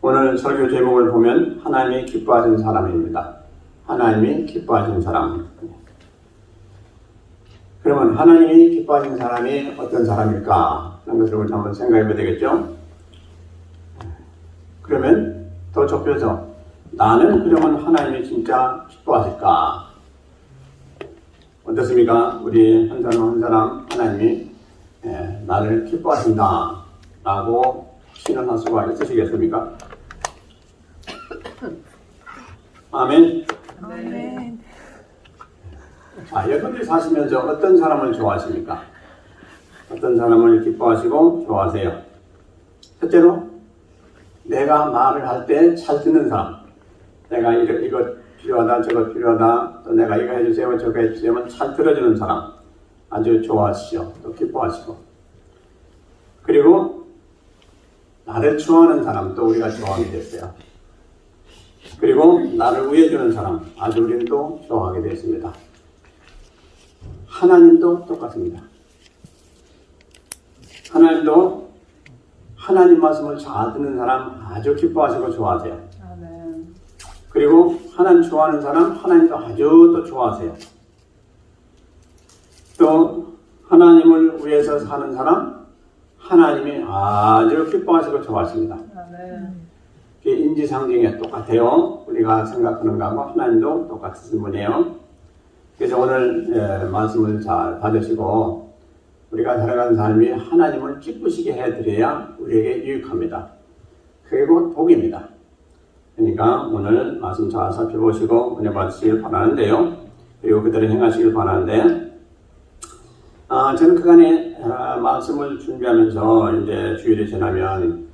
오늘 설교 제목을 보면 하나님이 기뻐하신 사람입니다. 하나님이 기뻐하신 사람. 그러면 하나님이 기뻐하신 사람이 어떤 사람일까 하는 것을 우리 한번 생각해 봐야 되겠죠. 그러면 더 좁혀서 나는 그러면 하나님이 진짜 기뻐하실까? 어떻습니까? 우리 한 사람 한 사람 하나님이 나를 기뻐하신다 라고 신원할 수가 있으시겠습니까? 아멘. 아멘. 자, 여러분들이 사시면서 어떤 사람을 좋아하십니까? 어떤 사람을 기뻐하시고 좋아하세요? 첫째로 내가 말을 할 때 잘 듣는 사람. 내가 이거 필요하다 저거 필요하다 또 내가 이거 해주세요 저거 해주세요 잘 들어주는 사람 아주 좋아하시죠. 또 기뻐하시고. 그리고 나를 좋아하는 사람 또 우리가 좋아하게 됐어요. 그리고 나를 위해주는 사람 아주 우리는 또 좋아하게 됐습니다. 하나님도 똑같습니다. 하나님도 하나님 말씀을 잘 듣는 사람 아주 기뻐하시고 좋아하세요. 아멘. 그리고 하나님 좋아하는 사람 하나님도 아주 또 좋아하세요. 또 하나님을 위해서 사는 사람 하나님이 아주 기뻐하시고 좋아하십니다. 아멘. 이게 인지상정이 똑같아요. 우리가 생각하는 것하고 하나님도 똑같은 분이에요. 그래서 오늘 말씀을 잘 받으시고 우리가 살아가는 삶이 하나님을 기쁘시게 해드려야 우리에게 유익합니다. 그게 곧 복입니다. 그러니까 오늘 말씀 잘 살펴보시고 은혜 받으시길 바라는데요. 그리고 그대로 행하시길 바라는데 저는 그간에 말씀을 준비하면서 이제 주일이 지나면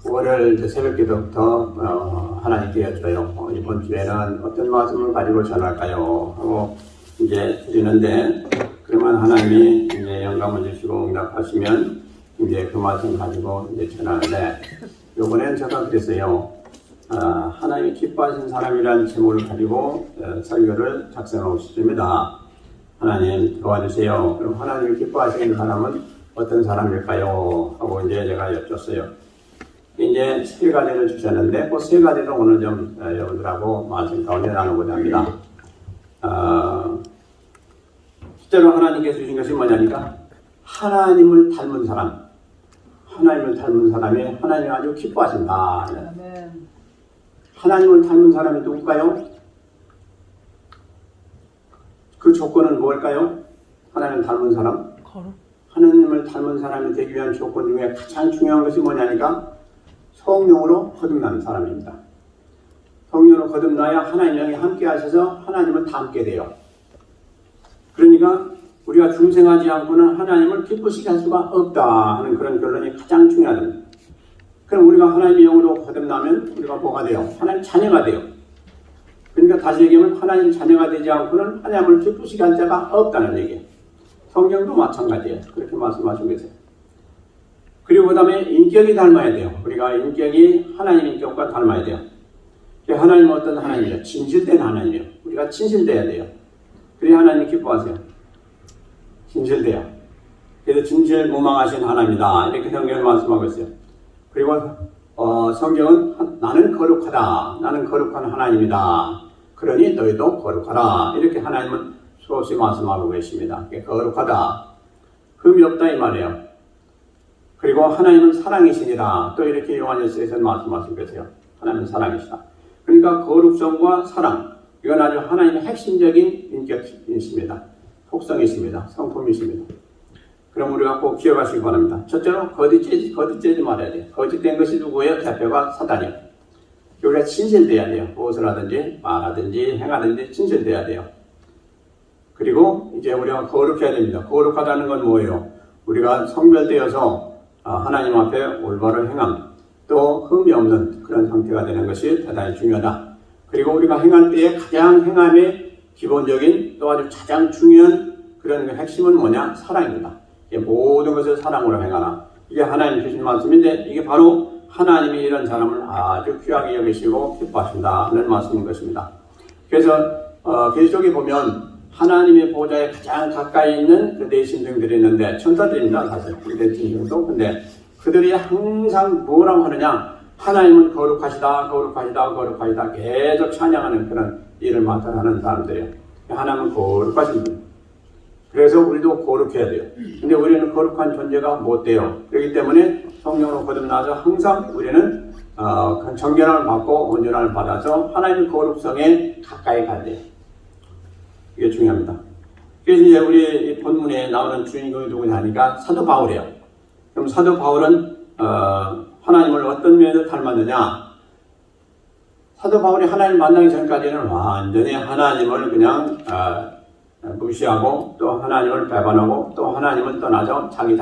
월요일 새벽 기도부터 하나님께 여쭤요. 이번 주에는 어떤 말씀을 가지고 전할까요? 하고 이제 드리는데 그러면 하나님이 이제 영감을 주시고 응답하시면 이제 그 말씀 가지고 이제 전하는데 요번엔 제가 그랬어요. 하나님이 기뻐하신 사람이라는 제목을 가지고 설교를 작성하고 싶습니다. 하나님 도와주세요. 그럼 하나님이 기뻐하시는 사람은 어떤 사람일까요? 하고 이제 제가 여쭙어요. 이제 세 가지를 주셨는데 그 세 가지를 오늘 좀 여러분들하고 말씀 가운데 나누고자 합니다. 실제로 하나님께서 주신 것이 뭐냐니까 하나님을 닮은 사람. 하나님을 닮은 사람이 하나님이 아주 기뻐하신다. 아멘. 하나님을 닮은 사람이 누굴까요? 그 조건은 뭘까요? 하나님을 닮은 사람? 하나님을 닮은 사람이 되기 위한 조건 중에 가장 중요한 것이 뭐냐니까 성령으로 거듭나는 사람입니다. 성령으로 거듭나야 하나님 영이 함께 하셔서 하나님을 닮게 돼요. 그러니까 우리가 중생하지 않고는 하나님을 기쁘시게 할 수가 없다 하는 그런 결론이 가장 중요합니다. 그럼 우리가 하나님의 영으로 거듭나면 우리가 뭐가 돼요? 하나님 자녀가 돼요. 그러니까 다시 얘기하면 하나님 자녀가 되지 않고는 하나님을 기쁘시게 할 자가 없다는 얘기예요. 성경도 마찬가지예요. 그렇게 말씀하시고 계세요. 그리고 그 다음에 인격이 닮아야 돼요. 우리가 인격이 하나님 인격과 닮아야 돼요. 하나님은 어떤 하나님이에요? 진실된 하나님이에요. 우리가 진실돼야 돼요. 그래야 하나님 기뻐하세요. 진실돼요. 그래서 진실무망하신 하나님이다. 이렇게 성경을 말씀하고 있어요. 그리고 성경은 나는 거룩하다. 나는 거룩한 하나님이다. 그러니 너희도 거룩하라. 이렇게 하나님은 수없이 말씀하고 계십니다. 거룩하다. 흠이 없다 이 말이에요. 그리고 하나님은 사랑이시니라. 또 이렇게 요한일서에서 말씀하시고 계세요. 하나님은 사랑이시다. 그러니까 거룩성과 사랑. 이건 아주 하나님의 핵심적인 인격이십니다. 속성이십니다. 성품이십니다. 그럼 우리가 꼭 기억하시기 바랍니다. 첫째로 거짓되지 말아야 돼요. 거짓된 것이 누구예요? 대표가 사단이에요. 우리가 진실돼야 돼요. 무엇을 하든지 말하든지 행하든지 진실돼야 돼요. 그리고 이제 우리가 거룩해야 됩니다. 거룩하다는 건 뭐예요? 우리가 성별되어서 하나님 앞에 올바른 행함, 또 흠이 없는 그런 상태가 되는 것이 대단히 중요하다. 그리고 우리가 행할 때에 가장 행함의 기본적인 또 아주 가장 중요한 그런 핵심은 뭐냐? 사랑입니다. 모든 것을 사랑으로 행하라. 이게 하나님 주신 말씀인데 이게 바로 하나님이 이런 사람을 아주 귀하게 여기시고 기뻐하신다 하는 말씀인 것입니다. 그래서 계시록에 보면 하나님의 보좌에 가장 가까이 있는 그 네 신중들이 있는데 천사들입니다. 사실 그 네 신중도. 근데 그들이 항상 뭐라고 하느냐? 하나님은 거룩하시다, 거룩하시다, 거룩하시다 계속 찬양하는 그런 일을 맡아 하는 사람들이에요. 하나님은 거룩하신 분. 그래서 우리도 거룩해야 돼요. 근데 우리는 거룩한 존재가 못 돼요. 그렇기 때문에 성령으로 거듭나서 항상 우리는 정결함을 받고 온전함을 받아서 하나님의 거룩성에 가까이 가야 돼요. 이게 중요합니다. 그래서 이제 우리 이 본문에 나오는 주인공이 누구냐 하니까 사도 바울이에요. 그럼 사도 바울은 하나님을 어떤 면에서 닮았느냐? 사도 바울이 하나님 만나기 전까지는 완전히 하나님을 그냥 무시하고 또 하나님을 배반하고 또 하나님을 떠나서 자기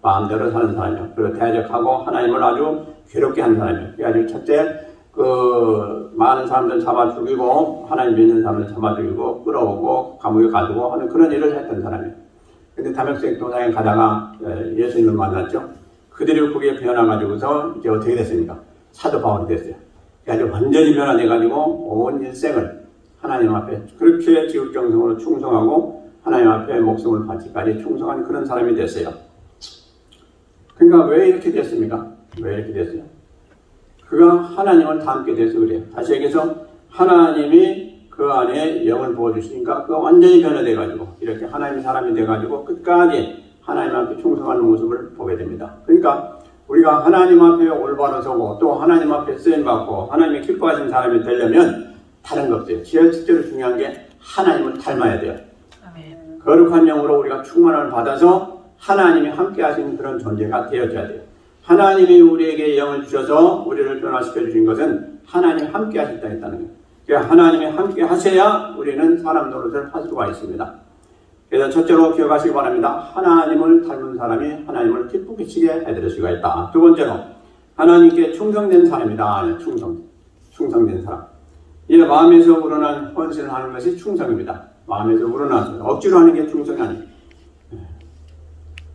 마음대로 사는 사람이에요. 그리고 대적하고 하나님을 아주 괴롭게 한 사람이에요. 그래가지고 첫째 많은 사람들 잡아 죽이고 하나님 믿는 사람들 잡아 죽이고 끌어오고 감옥에 가두고 하는 그런 일을 했던 사람이에요. 근데 다메섹 도상에 가다가 예수님을 만났죠. 그들이 그게 변화가지고서 이제 어떻게 됐습니까? 사도 바울이 됐어요. 그래가지고 완전히 변화돼가지고 온 일생을 하나님 앞에 그렇게 지극정성으로 충성하고 하나님 앞에 목숨을 바치까지 충성한 그런 사람이 됐어요. 그러니까 왜 이렇게 됐습니까? 왜 이렇게 됐어요? 그가 하나님을 닮게 돼서 그래요. 다시 얘기해서 하나님이 그 안에 영을 부어주시니까 그가 완전히 변화돼가지고 이렇게 하나님의 사람이 돼가지고 끝까지 하나님 앞에 충성하는 모습을 보게 됩니다. 그러니까 우리가 하나님 앞에 올바로 서고 또 하나님 앞에 쓰임받고 하나님의 기뻐하시는 사람이 되려면 다른 거 없어요. 제일 첫째로 중요한 게 하나님을 닮아야 돼요. 아멘. 거룩한 영으로 우리가 충만함을 받아서 하나님이 함께 하시는 그런 존재가 되어져야 돼요. 하나님이 우리에게 영을 주셔서 우리를 변화시켜 주신 것은 하나님이 함께 하셨다 했다는 거예요. 그러니까 하나님이 함께 하셔야 우리는 사람 노릇을 할 수가 있습니다. 그래서 첫째로 기억하시기 바랍니다. 하나님을 닮은 사람이 하나님을 기쁘게 치게 해드릴 수가 있다. 두 번째로 하나님께 충성된 사람이다. 충성된 사람. 이 마음에서 우러난 헌신을 하는 것이 충성입니다. 마음에서 우러난 억지로 하는 게 충성이 아니에요.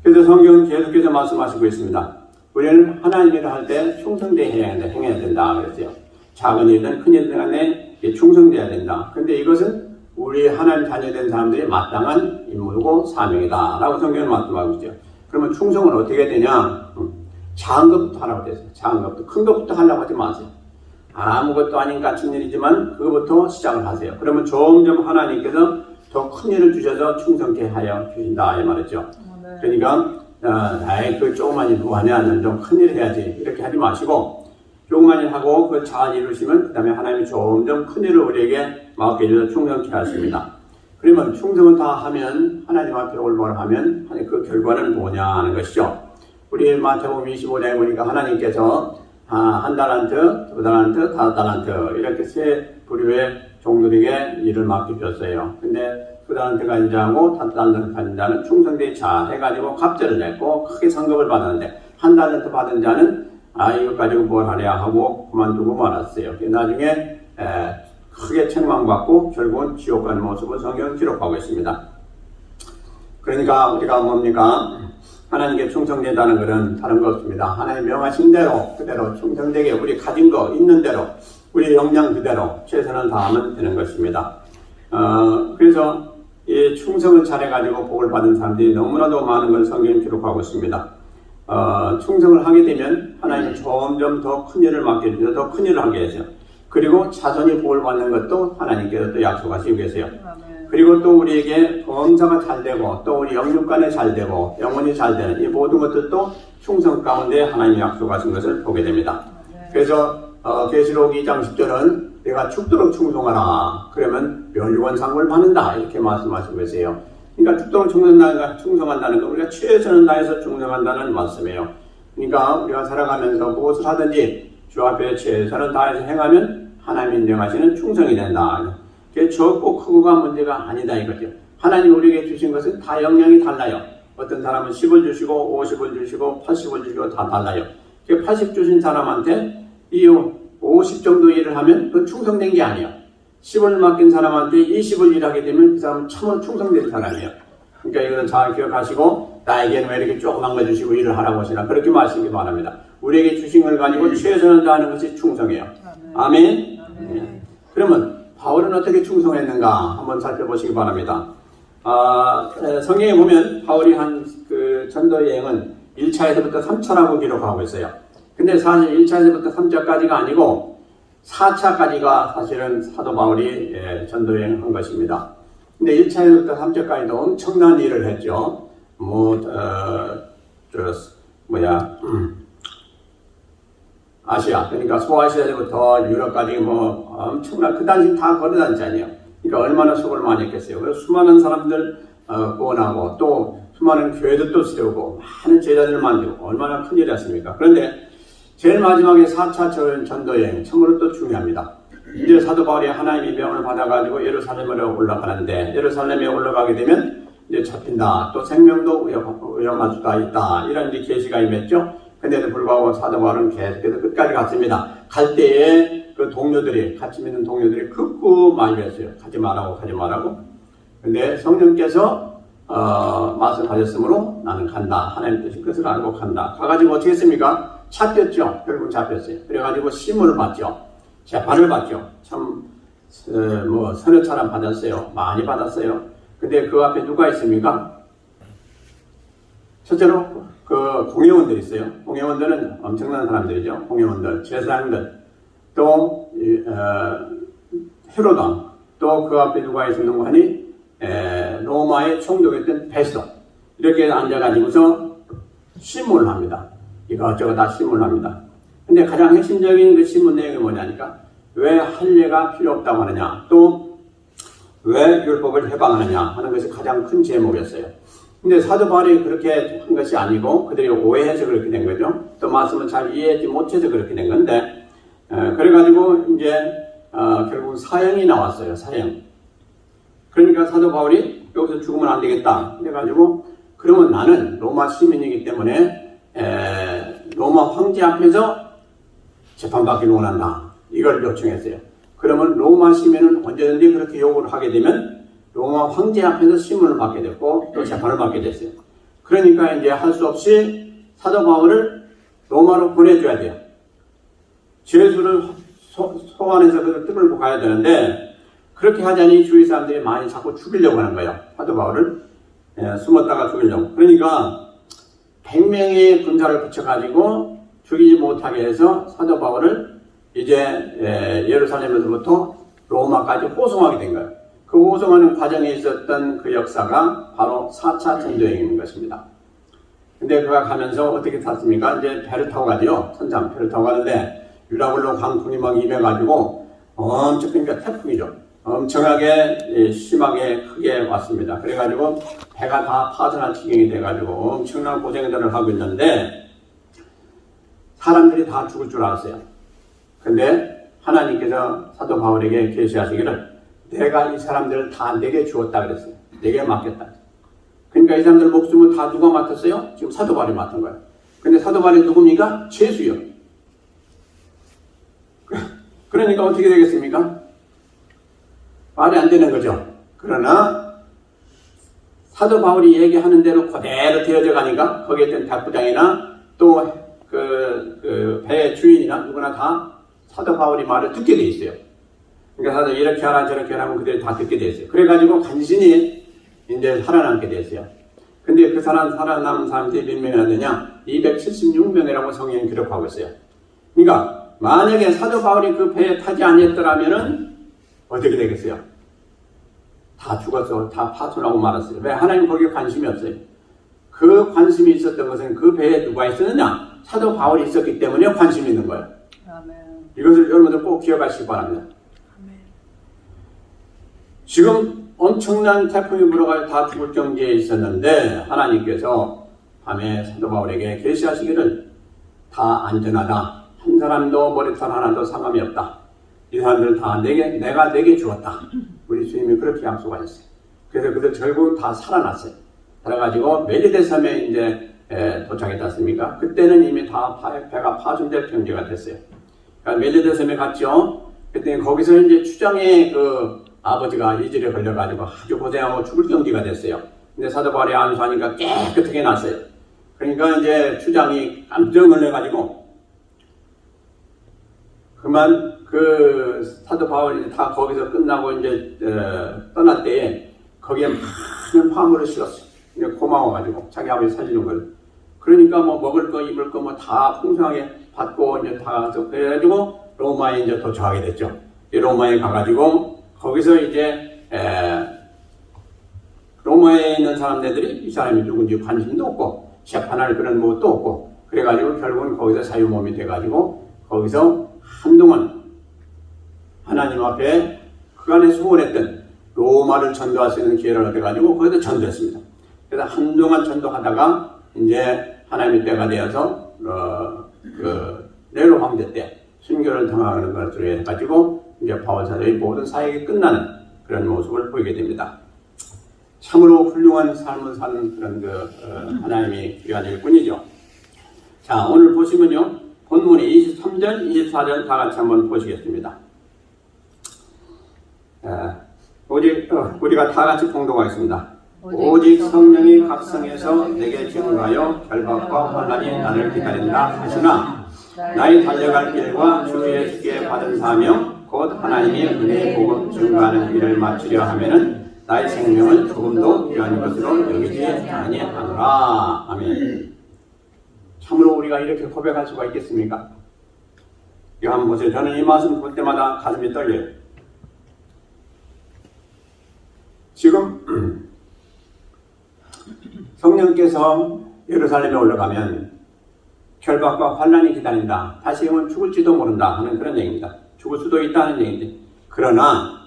그래서 성경은 계속해서 말씀하시고 있습니다. 우리는 하나님 일을 할 때 충성되어야 행해야 된다 그랬어요. 작은 일이든 큰 일이든 간에 충성되어야 된다. 근데 이것은 우리 하나님 자녀된 사람들이 마땅한 임무고 사명이다 라고 성경은 말씀하고 있어요. 그러면 충성은 어떻게 되냐? 작은 것부터 하라고 됐어요. 작은 것부터. 큰 것부터 하려고 하지 마세요. 아무것도 아닌 같은 일이지만 그것부터 시작을 하세요. 그러면 점점 하나님께서 더 큰 일을 주셔서 충성케 하여 주신다 이 말이죠. 그러니까 나의 그 조그만 일 뭐하냐, 좀 큰 일 해야지 이렇게 하지 마시고 조그만 일 하고 그걸 잘 이루시면 그 다음에 하나님이 점점 큰 일을 우리에게 맡겨 주셔서 충성케 하십니다. 그러면 충성을 다 하면 하나님 앞에 올바로 하면 그 결과는 뭐냐 하는 것이죠. 우리 마태복음 25장에 보니까 하나님께서 한 달란트, 두 달란트, 다섯 달란트 이렇게 세 부류의 종들에게 일을 맡겨줬어요. 근데 두 달란트가 인자하고 다섯 달란트가 인자는 충성되게 잘 해가지고 갑절을 냈고 크게 상급을 받았는데 한 달란트 받은 자는 이것 가지고 뭘 하랴 하고 그만두고 말았어요. 나중에 크게 책망받고 결국은 지옥 가는 모습을 성경은 기록하고 있습니다. 그러니까 우리가 뭡니까? 하나님께 충성된다는 것은 다른 거 없습니다. 하나님 명하신 대로 그대로 충성되게 우리 가진 거 있는 대로 우리 역량 그대로 최선을 다하면 되는 것입니다. 그래서 이 충성을 잘해가지고 복을 받은 사람들이 너무나도 많은 걸 성경이 기록하고 있습니다. 충성을 하게 되면 하나님은 점점 더 큰 일을 맡겨주셔서 더 큰 일을 하게 해서 그리고 자손이 복을 받는 것도 하나님께서 또 약속하시고 계세요. 그리고 또 우리에게 범사가 잘 되고 또 우리 영육간에 잘 되고 영혼이 잘 되는 이 모든 것들도 충성 가운데 하나님이 약속하신 것을 보게 됩니다. 그래서 계시록 2장 10절은 내가 죽도록 충성하라 그러면 멸류관 상을 받는다 이렇게 말씀하시고 계세요. 그러니까 죽도록 충성한다는 건 우리가 최선을 다해서 충성한다는 말씀이에요. 그러니까 우리가 살아가면서 무엇을 하든지 주 앞에 최선을 다해서 행하면 하나님이 인정하시는 충성이 된다. 그게 적고 크고가 문제가 아니다 이거죠. 하나님 우리에게 주신 것은 다 역량이 달라요. 어떤 사람은 10을 주시고 50을 주시고 80을 주시고 다 달라요. 80 주신 사람한테 이 50 정도 일을 하면 그건 충성된 게 아니에요. 10을 맡긴 사람한테 20을 일하게 되면 그 사람은 참으로 충성된 사람이에요. 그러니까 이거는 잘 기억하시고 나에게는 왜 이렇게 조그만 거 주시고 일을 하라고 하시나 그렇게 말씀하시기 바랍니다. 우리에게 주신 걸 가지고 최선을 다하는 것이 충성이에요. 아멘. 네. 그러면 바울은 어떻게 충성했는가 한번 살펴보시기 바랍니다. 성경에 보면 바울이 한 그 전도 여행은 1차에서부터 3차라고 기록하고 있어요. 근데 사실 1차에서부터 3차까지가 아니고 4차까지가 사실은 사도 바울이 전도여행한 것입니다. 근데 1차에서부터 3차까지도 엄청난 일을 했죠. 아시아, 그러니까 소아시아에서부터 유럽까지 엄청난, 그 당시 다 걸어다녔잖아요. 그러니까 얼마나 수고를 많이 했겠어요. 그래서 수많은 사람들 구원하고 또 수많은 교회들도 세우고 많은 제자들을 만들고 얼마나 큰일이었습니까? 그런데 제일 마지막에 4차 전도여행, 참으로 또 중요합니다. 이제 사도 바울이 하나님의 명을 받아가지고 예루살렘으로 올라가는데, 예루살렘에 올라가게 되면 이제 잡힌다, 또 생명도 위험할 수가 있다, 이런 이제 계시가 임했죠. 근데도 불구하고 사도 바울은 계속해서 끝까지 갔습니다. 갈 때에 그 동료들이, 같이 믿는 동료들이 극구 많이 했어요. 가지 말라고. 근데 성령께서 말씀하셨으므로 나는 간다. 하나님 뜻이 끝을 알고 간다. 가가지고 어떻게 했습니까? 잡혔죠. 결국 잡혔어요. 그래가지고 시문을 받죠. 재판을 받죠. 참, 서너 차례 받았어요. 많이 받았어요. 근데 그 앞에 누가 있습니까? 첫째로, 그 공회원들 있어요. 공회원들은 엄청난 사람들이죠. 공회원들, 제사장들, 또, 헤로당, 또 그 앞에 누가 있었는가 하니, 로마의 총독이었던 베스도. 이렇게 앉아가지고서 시문을 합니다. 이것저것 다 시문을 합니다. 근데 가장 핵심적인 그 신문 내용이 뭐냐니까, 왜 할례가 필요 없다고 하느냐, 또 왜 율법을 해방하느냐 하는 것이 가장 큰 제목이었어요. 근데 사도 바울이 그렇게 한 것이 아니고 그들이 오해해서 그렇게 된 거죠. 또 말씀을 잘 이해하지 못해서 그렇게 된 건데, 그래가지고 이제 결국 사형이 나왔어요. 사형. 그러니까 사도 바울이 여기서 죽으면 안 되겠다. 그래가지고 그러면 나는 로마 시민이기 때문에 로마 황제 앞에서 재판받기를 원한다. 이걸 요청했어요. 그러면 로마 시민은 언제든지 그렇게 요구를 하게 되면 로마 황제 앞에서 시문을 받게 됐고 또 재판을 받게 됐어요. 그러니까 이제 할 수 없이 사도 바울을 로마로 보내줘야 돼요. 죄수를 소환해서 그를 뜯고 가야 되는데, 그렇게 하자니 주위 사람들이 많이 자꾸 죽이려고 하는 거예요. 사도 바울을 숨었다가 죽이려고. 그러니까 100명의 군사를 붙여가지고 죽이지 못하게 해서 사도 바울을 이제 예루살렘에서부터 로마까지 호송하게 된 거예요. 그 호송하는 과정에 있었던 그 역사가 바로 4차 전도여행인 것입니다. 근데 그가 가면서 어떻게 탔습니까? 이제 배를 타고 가죠. 선장 배를 타고 가는데 유라굴로 광풍이 막 임해가지고 그러니까 태풍이죠. 엄청나게 심하게 크게 왔습니다. 그래가지고 배가 다 파손할 지경이 돼가지고 엄청난 고생들을 하고 있는데 사람들이 다 죽을 줄 알았어요. 근데 하나님께서 사도 바울에게 계시하시기를 내가 이 사람들을 다 내게 주었다 그랬어요. 내게 맡겼다. 그러니까 이 사람들 목숨을 다 누가 맡았어요? 지금 사도 바울이 맡은 거예요. 근데 사도 바울이 누굽니까? 죄수요. 그러니까 어떻게 되겠습니까? 말이 안 되는 거죠. 그러나 사도 바울이 얘기하는 대로 그대로 되어져 가니까 거기에 있던 백부장이나 또 그 배의 주인이나 누구나 다 사도 바울이 말을 듣게 돼 있어요. 그러니까 사도 이렇게 하라 저렇게 하라면 그들이 다 듣게 돼 있어요. 그래가지고 간신히 이제 살아남게 됐어요. 근데 그 살아남은 사람들이 몇 명이나 되냐? 276명이라고 성경이 기록하고 있어요. 그러니까 만약에 사도 바울이 그 배에 타지 아니었더라면은 어떻게 되겠어요? 다 죽었어. 다 파손하고 말았어요. 왜? 하나님 거기에 관심이 없어요. 그 관심이 있었던 것은 그 배에 누가 있었느냐? 사도 바울이 있었기 때문에 관심이 있는 거예요. 아멘. 이것을 여러분들 꼭 기억하시기 바랍니다. 아멘. 지금 엄청난 태풍이 불어가지고 다 죽을 경지에 있었는데 하나님께서 밤에 사도 바울에게 계시하시기를 다 안전하다. 한 사람도 머리털 하나도 상함이 없다. 이 사람들 다 내가 내게 주었다. 우리 주님이 그렇게 약속하셨어요. 그래서 그들 결국 다 살아났어요. 그래가지고 멜리데 섬에 이제 도착했지 않습니까? 그때는 이미 다 배가 파손될 경지가 됐어요. 그러니까 멜리데 섬에 갔죠. 그때 거기서 이제 추장의 그 아버지가 이질에 걸려가지고 아주 고생하고 죽을 경지가 됐어요. 근데 사도 바울이 안수하니까 깨끗하게 났어요. 그러니까 이제 추장이 깜짝 놀래가지고 그만 그 사도 바울이 다 거기서 끝나고 이제 떠날 때에 거기에 많은 화물을 실었어요. 고마워가지고 자기 아버지 살리는 걸. 그러니까 뭐 먹을 거, 입을 거 뭐 다 풍성하게 받고 이제 다 가서 그래가지고 로마에 이제 도착하게 됐죠. 로마에 가가지고 거기서 이제 로마에 있는 사람들이 이 사람이 누군지 관심도 없고 재판할 그런 것도 없고 그래가지고 결국은 거기서 사유몸이 돼가지고 거기서 한동안 하나님 앞에 그간에 소원했던 로마를 전도할 수 있는 기회를 얻어가지고 거기서 전도했습니다. 그래서 한동안 전도하다가 이제 하나님의 때가 되어서 네로 황제 때 순교를 당하는 것으로 해가지고 이제 바울 사도의 모든 사역이 끝나는 그런 모습을 보이게 됩니다. 참으로 훌륭한 삶을 사는 그런 하나님이 귀한 일꾼이죠. 자, 오늘 보시면요. 본문이 23절, 24절 다 같이 한번 보시겠습니다. 우리가 다 같이 봉독하겠습니다. 오직 성령이 각성해서 내게 증거하여 결박과 환난이 나를 기다린다 하시나 나의 달려갈 길과 주 예수께 받은 사명 곧 하나님의 은혜의 복음 증거하는 일을 마치려 하면은 나의 생명을 조금도 귀한 것으로 여기지 아니하노라. 아멘. 참으로 우리가 이렇게 고백할 수가 있겠습니까? 이거 한번 보세요. 저는 이 말씀 볼 때마다 가슴이 떨려요. 지금 성령께서 예루살렘에 올라가면 결박과 환난이 기다린다. 다시 보면 죽을지도 모른다 하는 그런 얘기입니다. 죽을 수도 있다는 얘기인데 그러나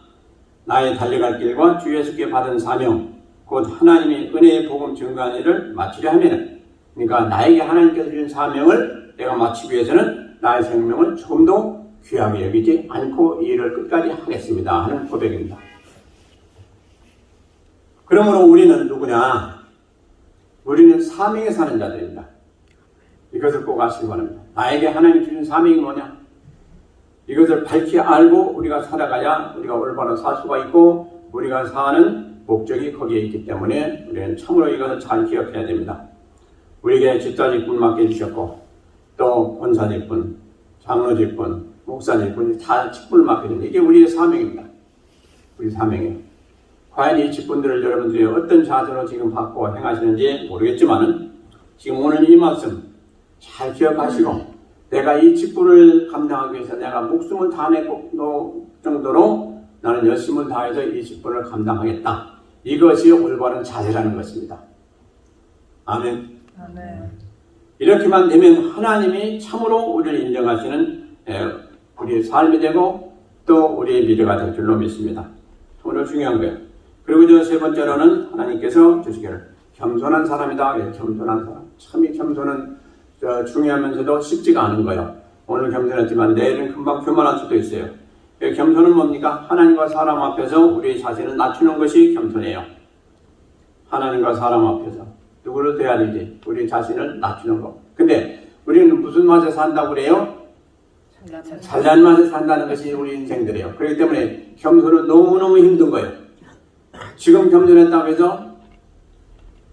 나의 달려갈 길과 주 예수께 받은 사명 곧 하나님의 은혜의 복음 증거하는 일을 마치려 하면은 그러니까 나에게 하나님께서 주신 사명을 내가 마치기 위해서는 나의 생명을 조금도 귀하게 여기지 않고 이 일을 끝까지 하겠습니다 하는 고백입니다. 그러므로 우리는 누구냐? 우리는 사명에 사는 자들입니다. 이것을 꼭 아시기 바랍니다. 나에게 하나님 주신 사명이 뭐냐? 이것을 밝히 알고 우리가 살아가야 우리가 올바로 살 수가 있고 우리가 사는 목적이 거기에 있기 때문에 우리는 참으로 이것을 잘 기억해야 됩니다. 우리에게 집사직분 맡겨주셨고 또 권사직분, 장로직분, 목사직분이 다 직분을 맡겨줍니다. 이게 우리의 사명입니다. 우리 사명이에요. 과연 이 직분들을 여러분들이 어떤 자세로 지금 받고 행하시는지 모르겠지만은 지금 오늘 이 말씀 잘 기억하시고 내가 이 직분을 감당하기 위해서 내가 목숨을 다 내고 정도로 나는 열심을 다해서 이 직분을 감당하겠다. 이것이 올바른 자세라는 것입니다. 아멘. 아멘. 이렇게만 되면 하나님이 참으로 우리를 인정하시는 우리의 삶이 되고 또 우리의 미래가 될 줄로 믿습니다. 오늘 중요한 거예요. 그리고 저 세 번째로는 하나님께서 주시기를 겸손한 사람이다. 겸손한 사람. 참 이 겸손은 중요하면서도 쉽지가 않은 거예요. 오늘 겸손했지만 내일은 금방 교만할 수도 있어요. 겸손은 뭡니까? 하나님과 사람 앞에서 우리 자신을 낮추는 것이 겸손이에요. 하나님과 사람 앞에서 누구를 돼야 되지? 우리 자신을 낮추는 거. 근데 우리는 무슨 맛에 산다고 그래요? 잘난 맛에 산다는 것이 우리 인생들이에요. 그렇기 때문에 겸손은 너무너무 힘든 거예요. 지금 겸손했다고 해서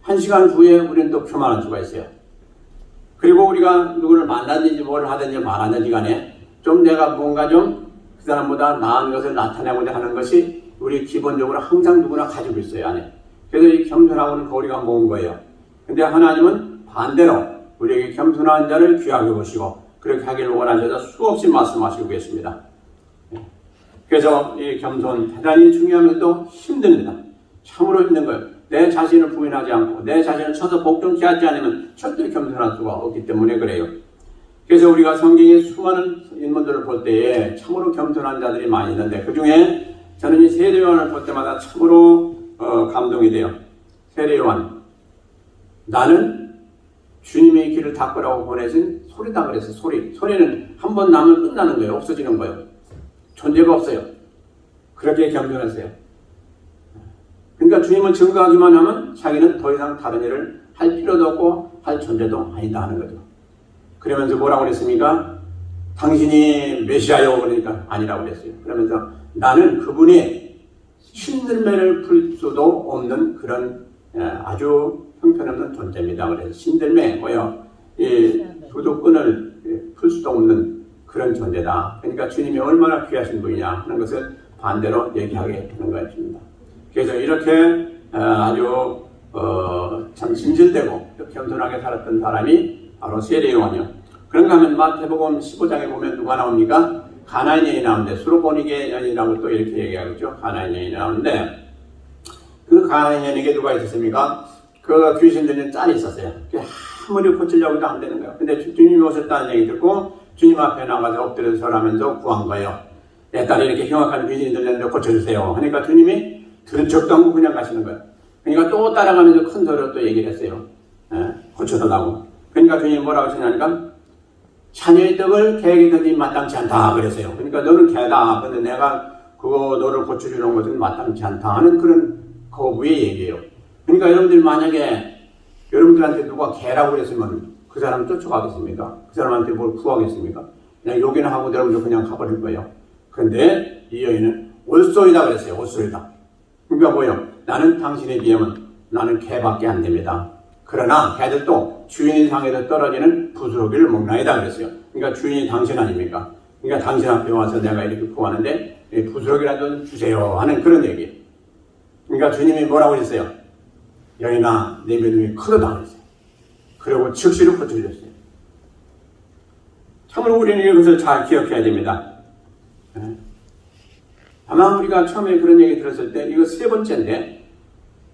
1시간 후에 우리는 또 교만할 수가 있어요. 그리고 우리가 누구를 만나든지 뭘 하든지 말하든지 간에 좀 내가 뭔가 좀 그 사람보다 나은 것을 나타내고자 하는 것이 우리 기본적으로 항상 누구나 가지고 있어요, 안에. 그래서 이 겸손하고는 거리가 먼 거예요. 근데 하나님은 반대로 우리에게 겸손한 자를 귀하게 보시고 그렇게 하기를 원하셔서 수없이 말씀하시고 계십니다. 그래서 이 겸손 대단히 중요하면서도 힘듭니다. 참으로 힘든 거예요. 내 자신을 부인하지 않고 내 자신을 쳐서 복종치 하지 않으면 절대 겸손할 수가 없기 때문에 그래요. 그래서 우리가 성경의 수많은 인물들을 볼 때에 참으로 겸손한 자들이 많이 있는데 그 중에 저는 이 세례요한을 볼 때마다 참으로 감동이 돼요. 세례요한 나는 주님의 길을 닦으라고 보내신 소리다 그래서 소리는 한 번 나면 끝나는 거예요. 없어지는 거예요. 존재가 없어요. 그렇게 겸손했어요. 그러니까 주님을 증거하기만 하면 자기는 더 이상 다른 일을 할 필요도 없고 할 존재도 아니다 하는 거죠. 그러면서 뭐라고 그랬습니까? 당신이 메시아요 그러니까 아니라고 그랬어요. 그러면서 나는 그분의 신들매를 풀 수도 없는 그런 아주 형편없는 존재입니다. 그래서 신들매 뭐요? 이 부도끈을 풀 수도 없는 그런 존재다. 그러니까 주님이 얼마나 귀하신 분이냐 하는 것을 반대로 얘기하게 되는 것입니다. 그래서 이렇게 아주 참 진실되고 겸손하게 살았던 사람이 바로 세례요한이요. 그런가 하면 마태복음 15장에 보면 누가 나옵니까? 가나안 여인이 나오는데 수로보니게 여인이라고 또 이렇게 얘기하겠죠. 가나안 여인이 나오는데 그 가나안 여인에게 누가 있었습니까? 그 귀신 들린 짤이 있었어요. 아무리 고치려고 해도 안 되는 거예요. 근데 주님이 오셨다는 얘기 듣고 주님 앞에 나가서 엎드려서 절하면서 구한 거예요. 내 딸이 이렇게 흉악한 귀신이 들렸는데 고쳐주세요. 하니까 주님이 들은 척도 않고 그냥 가시는 거예요. 그러니까 또 따라가면서 큰 소리로 또 얘기를 했어요. 고쳐달라고. 그러니까 주님이 뭐라고 하시냐니까 자녀의 떡을 개에게든지 마땅치 않다 그랬어요. 그러니까 너는 개다. 근데 내가 그거 너를 고쳐주는 것은 마땅치 않다 하는 그런 거부의 얘기예요. 그러니까 여러분들 만약에 여러분들한테 누가 개라고 그랬으면 그 사람 쫓아가겠습니까? 그 사람한테 뭘 구하겠습니까? 그냥 욕이나 하고 여러분들 그냥 가버릴 거예요. 그런데 이 여인은 올소이다 그랬어요. 올소이다. 그러니까 뭐예요? 나는 당신에 비하면 나는 개밖에 안 됩니다. 그러나 개들도 주인의 상에서 떨어지는 부스러기를 먹나이다 그랬어요. 그러니까 주인이 당신 아닙니까? 그러니까 당신 앞에 와서 내가 이렇게 구하는데 부스러기라도 주세요 하는 그런 얘기. 그러니까 주님이 뭐라고 했어요? 여인아 내 믿음이 크도다 그랬어요. 그리고 즉시로 고쳐주셨어요. 참으로 우리는 이것을 잘 기억해야 됩니다. 아마 우리가 처음에 그런 얘기 들었을 때 이거 세 번째인데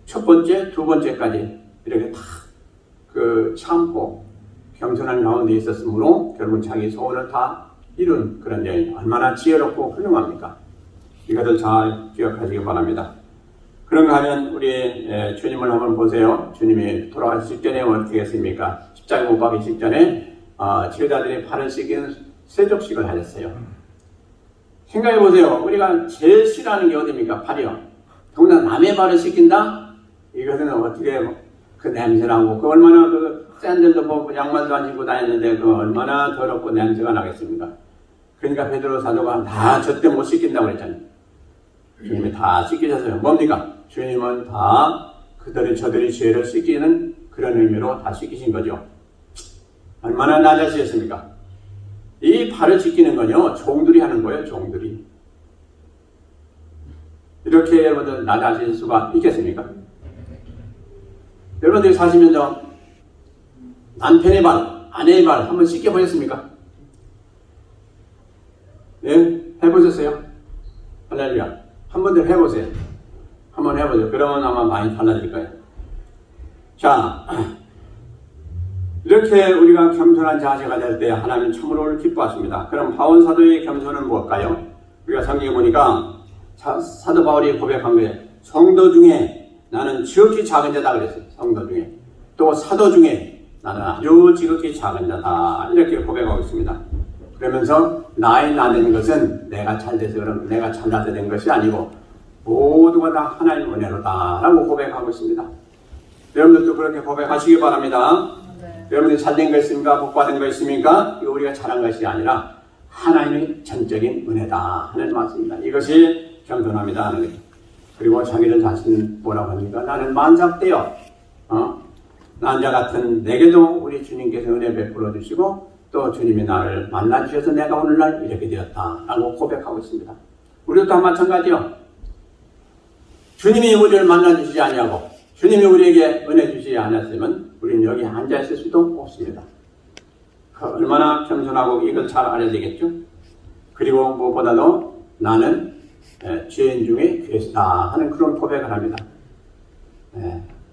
첫 번째, 두 번째까지 이렇게 다 그 참고 겸손한 가운데 있었으므로 결국 자기 소원을 다 이룬 그런 여인. 얼마나 지혜롭고 훌륭합니까? 이것을 잘 기억하시기 바랍니다. 그런가 하면 우리 주님을 한번 보세요. 주님이 돌아가시 직전에 어떻게 했습니까? 십자가 못 박기 직전에 제자들이 발을 씻기는 세족식을 하셨어요. 생각해 보세요. 우리가 제일 싫어하는 게 어디입니까? 발이요. 더구나 남의 발을 씻긴다? 이것은 어떻게 그 냄새나고 그 얼마나 그 샌들도 뭐 양말도 안 신고 다녔는데 그 얼마나 더럽고 냄새가 나겠습니까? 그러니까 베드로 사도가 다 절대 못 씻긴다고 그랬잖아요. 주님이 다 씻기셨어요. 뭡니까? 주님은 다 저들이 죄를 씻기는 그런 의미로 다 씻기신 거죠. 얼마나 낮아지셨습니까? 이 발을 씻기는 건요, 종들이 하는 거예요, 종들이. 이렇게 여러분들 낮아질 수가 있겠습니까? 여러분들이 사시면서 남편의 발, 아내의 발 한번 씻겨보셨습니까? 예? 해보셨어요? 할렐루야. 한 번들 해보세요. 한번 해보세요. 그러면 아마 많이 달라질 거예요. 자, 이렇게 우리가 겸손한 자세가 될 때 하나님은 참으로 기뻐하십니다. 그럼 바울 사도의 겸손은 무엇일까요? 우리가 성경에 보니까 사도 바울이 고백한 거예요. 성도 중에 나는 지극히 작은 자다 그랬어요. 성도 중에. 또 사도 중에 나는 아주 지극히 작은 자다. 이렇게 고백하고 있습니다. 그러면서 나의 나된 것은 내가 잘돼서 그런 내가 잘나서 된 것이 아니고 모두가 다 하나님 은혜로다 라고 고백하고 있습니다. 여러분들도 그렇게 고백하시기 바랍니다. 네. 여러분들이 잘된 거 있습니까? 복받은 거 있습니까? 이거 우리가 잘한 것이 아니라 하나님의 전적인 은혜다 하는 말씀입니다. 이것이 겸손합니다 하는 거죠. 그리고 자기를 자신 뭐라고 합니까? 나는 만삭되어 난자 같은 내게도 우리 주님께서 은혜 베풀어 주시고 또 주님이 나를 만나 주셔서 내가 오늘날 이렇게 되었다 라고 고백하고 있습니다. 우리도 다 마찬가지요. 주님이 우리를 만나 주시지 아니하고 주님이 우리에게 은혜 주시지 않았으면 우리는 여기 앉아 있을 수도 없습니다. 얼마나 겸손하고 이걸 잘 알아야 되겠죠. 그리고 무엇보다도 나는 죄인 중에 괴수다 하는 그런 고백을 합니다.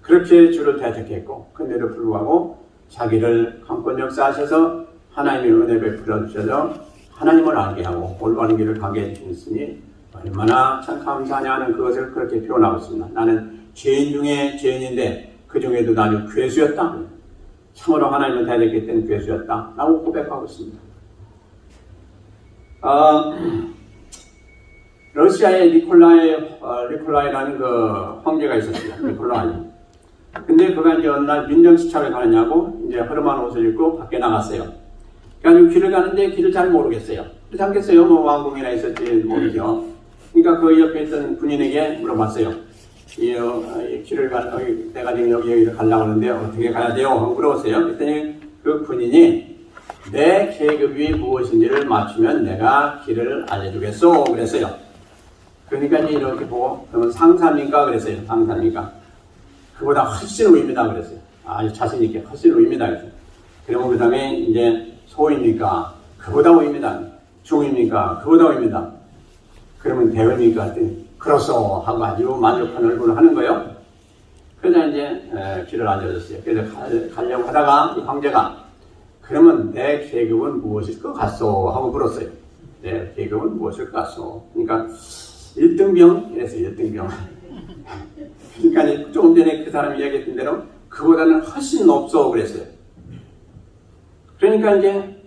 그렇게 주를 대적했고 근데도 불구하고 자기를 강권 역사하셔서 하나님의 은혜 베풀어 주셔서 하나님을 알게 하고 올바른 길을 가게 해주셨으니 얼마나 참 감사하냐 하는 그것을 그렇게 표현하고 있습니다. 나는 죄인 중에 죄인인데 그 중에도 나는 괴수였다. 참으로 하나님을 대적했던 괴수였다 라고 고백하고 있습니다. 러시아에 니콜라이라는 그 황제가 있었어요. 니콜라이. 근데 그가 이제 어느 날 민정시찰을 가느냐고 이제 허름한 옷을 입고 밖에 나갔어요. 그래가지고 길을 가는데 길을 잘 모르겠어요. 그렇겠어요. 뭐 왕궁이나 있었지 모르죠. 그러니까 그 옆에 있던 군인에게 물어봤어요. 이 길을 내가 지금 여기를 가려고 하는데 어떻게 가야 돼요? 하고 물어봤어요. 그랬더니 그 군인이 내 계급이 무엇인지를 맞추면 내가 길을 알려주겠소. 그랬어요. 그러니까 이렇게 보고 그러면 상사입니까? 그랬어요. 상사입니까? 그보다 훨씬 의입니다 그랬어요. 아주 자신 있게 훨씬 의입니다 그랬어요. 그리고 그 다음에 이제 소입니까? 그보다 의입니다. 중입니까? 그보다 의입니다. 그러면 대의입니까? 했더니 그렇소 하고 아주 만족한 얼굴을 하는 거예요. 그러자 이제 길을 앉아줬어요. 그래서 가려고 하다가 이 황제가 그러면 내 계급은 무엇일 것 같소? 하고 물었어요. 내 계급은 무엇일 것 같소? 그러니까 1등병 이랬어요. 1등병. 그러니까 조금 전에 그 사람이 이야기했던 대로 그보다는 훨씬 높소 그랬어요. 그러니까 이제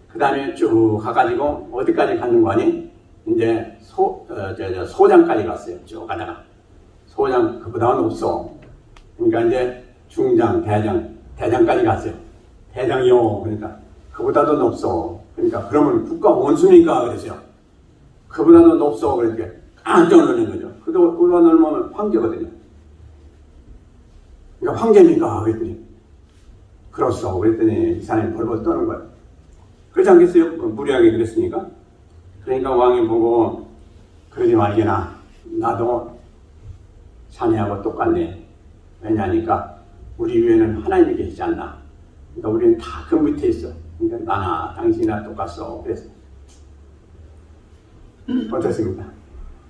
그 다음에 쭉 가가지고 어디까지 갔는 거 아니? 이제 소장까지 갔어요. 쭉 가다가 소장 그보다 높소. 그러니까 이제 중장, 대장까지 갔어요. 대장이요. 그러니까 그보다도 높소. 그러니까 그러면 국가 원수니까 그랬어요. 그보다도 높소. 그러니까 깜짝 놀란 거죠. 그보다 놀면 황제거든요. 그러니까 황제입니까? 그랬더니 그렇소. 그랬더니 이 사람이 벌벌 떠는 거예요. 그렇지 않겠어요? 무리하게 그랬으니까. 그러니까 왕이 보고 그러지 말게나 나도 자네하고 똑같네. 왜냐하니까 우리 위에는 하나님이 계시지 않나. 그러니까 우리는 다 그 밑에 있어. 그러니까 나나 당신이나 똑같소. 그래서 어떻습니까?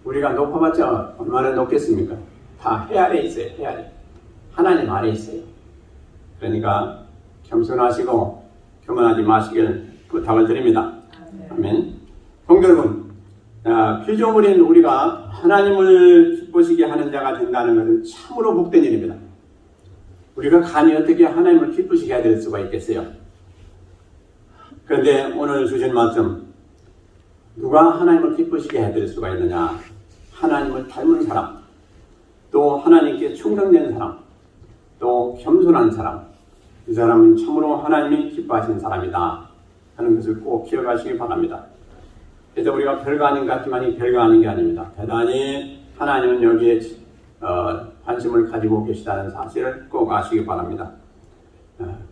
우리가 높아봤자 얼마나 높겠습니까? 다 해 아래 있어요. 해 아래. 하나님 아래 있어요. 그러니까 겸손하시고 교만하지 마시길 부탁을 드립니다. 아멘. 동결분, 피조물인 우리가 하나님을 기쁘시게 하는 자가 된다는 것은 참으로 복된 일입니다. 우리가 감히 어떻게 하나님을 기쁘시게 해야 될 수가 있겠어요? 그런데 오늘 주신 말씀, 누가 하나님을 기쁘시게 해야 될 수가 있느냐? 하나님을 닮은 사람, 또 하나님께 충성된 사람, 또 겸손한 사람, 이 사람은 참으로 하나님이 기뻐하시는 사람이다 하는 것을 꼭 기억하시기 바랍니다. 그래서 우리가 별거 아닌 것 같지만 이 별거 아닌 게 아닙니다. 대단히 하나님은 여기에 관심을 가지고 계시다는 사실을 꼭 아시기 바랍니다.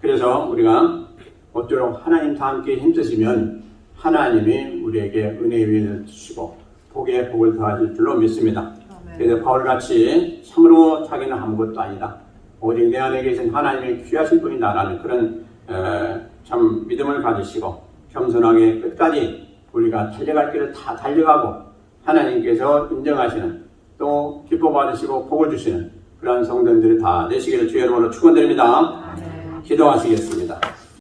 그래서 우리가 모쪼록 하나님 다 함께 힘쓰시면 하나님이 우리에게 은혜의 위를 주시고 복에 복을 더하실 줄로 믿습니다. 그래서 바울같이 참으로 자기는 아무것도 아니다. 오직 내 안에 계신 하나님이 귀하신 분이다라는 그런 참 믿음을 가지시고 겸손하게 끝까지 우리가 달려갈 길을 다 달려가고 하나님께서 인정하시는 또 기뻐 받으시고 복을 주시는 그러한 성도들이 다 되시기를 주의 이름으로 축원드립니다. 기도하시겠습니다.